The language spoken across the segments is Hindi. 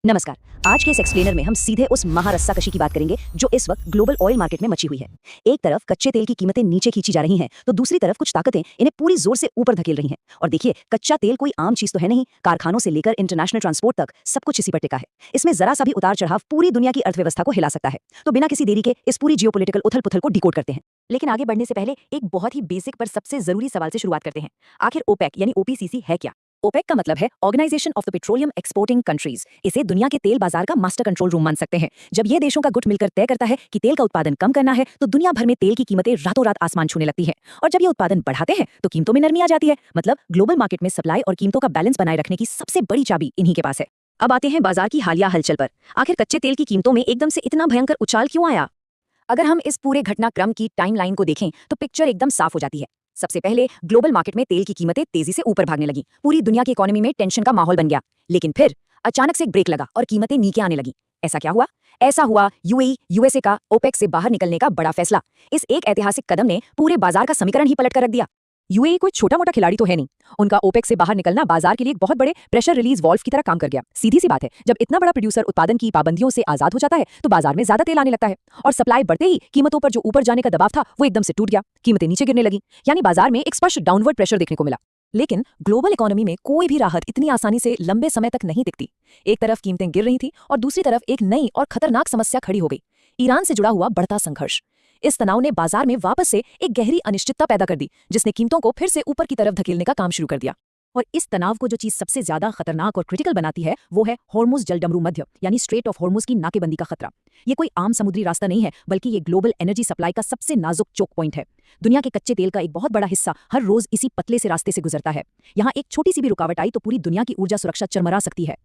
नमस्कार। आज के इस एक्सप्लेनर में हम सीधे उस महारस्साकशी की बात करेंगे जो इस वक्त ग्लोबल ऑयल मार्केट में मची हुई है। एक तरफ कच्चे तेल की कीमतें नीचे खींची जा रही हैं, तो दूसरी तरफ कुछ ताकतें इन्हें पूरी जोर से ऊपर धकेल रही हैं। और देखिए, कच्चा तेल कोई आम चीज तो है नहीं, कारखानों से लेकर इंटरनेशनल ट्रांसपोर्ट तक सब कुछ इसी पर टिका है। इसमें जरा सा भी उतार चढ़ाव पूरी दुनिया की अर्थव्यवस्था को हिला सकता है। तो बिना किसी देरी के इस पूरी जियोपॉलिटिकल उथल पुथल को डिकोड करते हैं। लेकिन आगे बढ़ने से पहले एक बहुत ही बेसिक पर सबसे जरूरी सवाल से शुरुआत करते हैं। आखिर ओपेक यानी ओपीसीसी है क्या? ओपेक का मतलब है organisation of the petroleum exporting countries. इसे दुनिया के तेल बाजार का मास्टर कंट्रोल रूम मान सकते हैं। जब ये देशों का गुट मिलकर तय करता है कि तेल का उत्पादन कम करना है, तो दुनिया भर में तेल की कीमतें रातों रात आसमान छूने लगती हैं। और जब ये उत्पादन बढ़ाते हैं तो कीमतों में नरमी आ जाती है। मतलब ग्लोबल मार्केट में सप्लाई और कीमतों का बैलेंस बनाए रखने की सबसे बड़ी चाबी इन्हीं के पास है। अब आते हैं बाजार की हालिया हलचल पर। आखिर कच्चे तेल की कीमतों में एकदम से इतना भयंकर उछाल क्यों आया? अगर हम इस पूरे घटनाक्रम की टाइमलाइन को देखें तो पिक्चर एकदम साफ हो जाती है। सबसे पहले ग्लोबल मार्केट में तेल की कीमतें तेजी से ऊपर भागने लगी। पूरी दुनिया की इकोनॉमी में टेंशन का माहौल बन गया। लेकिन फिर अचानक से एक ब्रेक लगा और कीमतें नीचे आने लगी। ऐसा क्या हुआ? ऐसा हुआ यूएसए का ओपेक से बाहर निकलने का बड़ा फैसला। इस एक ऐतिहासिक कदम ने पूरे बाजार का समीकरण ही पलट कर रख दिया। यूएई कोई छोटा मोटा खिलाड़ी तो है नहीं। उनका ओपेक से बाहर निकलना बाजार के लिए एक बहुत बड़े प्रेशर रिलीज वॉल्व की तरह काम कर गया। सीधी सी बात है, जब इतना बड़ा प्रोड्यूसर उत्पादन की पाबंदियों से आजाद हो जाता है तो बाजार में ज्यादा तेल आने लगता है। और सप्लाई बढ़ते ही कीमतों पर जो ऊपर जाने का दबाव था वो एकदम से टूट गया। कीमतें नीचे गिरने लगी। यानी बाजार में एक स्पष्ट डाउनवर्ड प्रेशर देखने को मिला। लेकिन ग्लोबल इकोनॉमी में कोई भी राहत इतनी आसानी से लंबे समय तक नहीं दिखती। एक तरफ कीमतें गिर रही थी और दूसरी तरफ एक नई और खतरनाक समस्या खड़ी हो गई। ईरान से जुड़ा हुआ बढ़ता संघर्ष। इस तनाव ने बाजार में वापस से एक गहरी अनिश्चितता पैदा कर दी, जिसने कीमतों को फिर से ऊपर की तरफ धकेलने का काम शुरू कर दिया। और इस तनाव को जो चीज सबसे ज्यादा खतरनाक और क्रिटिकल बनाती है वो है हॉर्मुज जलडमरू मध्य यानी स्ट्रेट ऑफ हॉर्मुज की नाकेबंदी का खतरा। ये कोई आम समुद्री रास्ता नहीं है, बल्कि ये ग्लोबल एनर्जी सप्लाई का सबसे नाजुक चोक पॉइंट है। दुनिया के कच्चे तेल का एक बहुत बड़ा हिस्सा हर रोज इसी पतले से रास्ते से गुजरता है। यहाँ एक छोटी सी भी रुकावट आई तो पूरी दुनिया की ऊर्जा सुरक्षा चरमरा सकती है।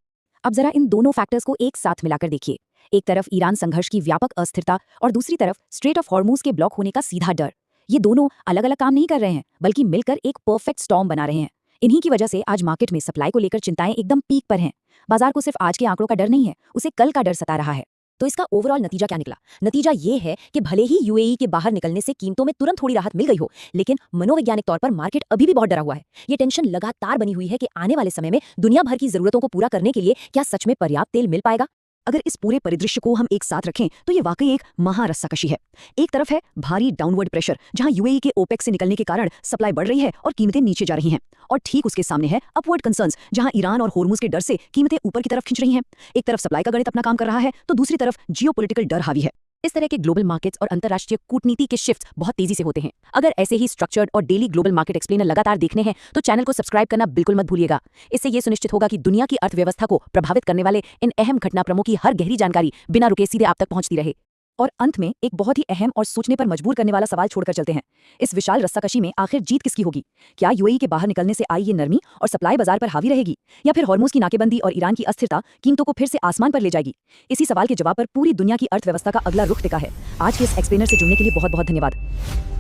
अब जरा इन दोनों फैक्टर्स को एक साथ मिलाकर देखिए। एक तरफ ईरान संघर्ष की व्यापक अस्थिरता और दूसरी तरफ स्ट्रेट ऑफ हॉर्मुज के ब्लॉक होने का सीधा डर। ये दोनों अलग अलग काम नहीं कर रहे हैं, बल्कि मिलकर एक परफेक्ट स्टॉर्म बना रहे हैं। इन्हीं की वजह से आज मार्केट में सप्लाई को लेकर चिंताएं एकदम पीक पर हैं। बाजार को सिर्फ आज के आंकड़ों का डर नहीं है, उसे कल का डर सता रहा है। तो इसका ओवरऑल नतीजा क्या निकला? नतीजा ये है कि भले ही यूएई के बाहर निकलने से कीमतों में तुरंत थोड़ी राहत मिल गई हो, लेकिन मनोवैज्ञानिक तौर पर मार्केट अभी भी बहुत डरा हुआ है। ये टेंशन लगातार बनी हुई है कि आने वाले समय में दुनिया भर की जरूरतों को पूरा करने के लिए क्या सच में पर्याप्त तेल मिल पाएगा। अगर इस पूरे परिदृश्य को हम एक साथ रखें तो ये वाकई एक महारस्साकशी है। एक तरफ है भारी डाउनवर्ड प्रेशर, जहां यूएई के ओपेक से निकलने के कारण सप्लाई बढ़ रही है और कीमतें नीचे जा रही हैं। और ठीक उसके सामने है अपवर्ड कंसर्न्स, जहां ईरान और हॉर्मुज के डर से कीमतें ऊपर की तरफ खिंच रही हैं। एक तरफ सप्लाई का गणित अपना काम कर रहा है तो दूसरी तरफ जियोपॉलिटिकल डर हावी है। इस तरह के ग्लोबल मार्केट्स और अंतर्राष्ट्रीय कूटनीति के शिफ्ट्स बहुत तेजी से होते हैं। अगर ऐसे ही स्ट्रक्चर्ड और डेली ग्लोबल मार्केट एक्सप्लेनर लगातार देखने हैं तो चैनल को सब्सक्राइब करना बिल्कुल मत भूलिएगा। इससे ये सुनिश्चित होगा कि दुनिया की अर्थव्यवस्था को प्रभावित करने वाले इन अहम घटनाक्रमों की हर गहरी जानकारी बिना रुके सीधे आप तक पहुंचती रहे। और अंत में एक बहुत ही अहम और सोचने पर मजबूर करने वाला सवाल छोड़कर चलते हैं। इस विशाल रस्साकशी में आखिर जीत किसकी होगी? क्या यूएई के बाहर निकलने से आई ये नरमी और सप्लाई बाजार पर हावी रहेगी, या फिर हॉर्मुज की नाकेबंदी और ईरान की अस्थिरता कीमतों को फिर से आसमान पर ले जाएगी? इसी सवाल के जवाब पर पूरी दुनिया की अर्थव्यवस्था का अगला रुख टिका है। आज के इस एक्सप्लेनर से जुड़ने के लिए बहुत बहुत धन्यवाद।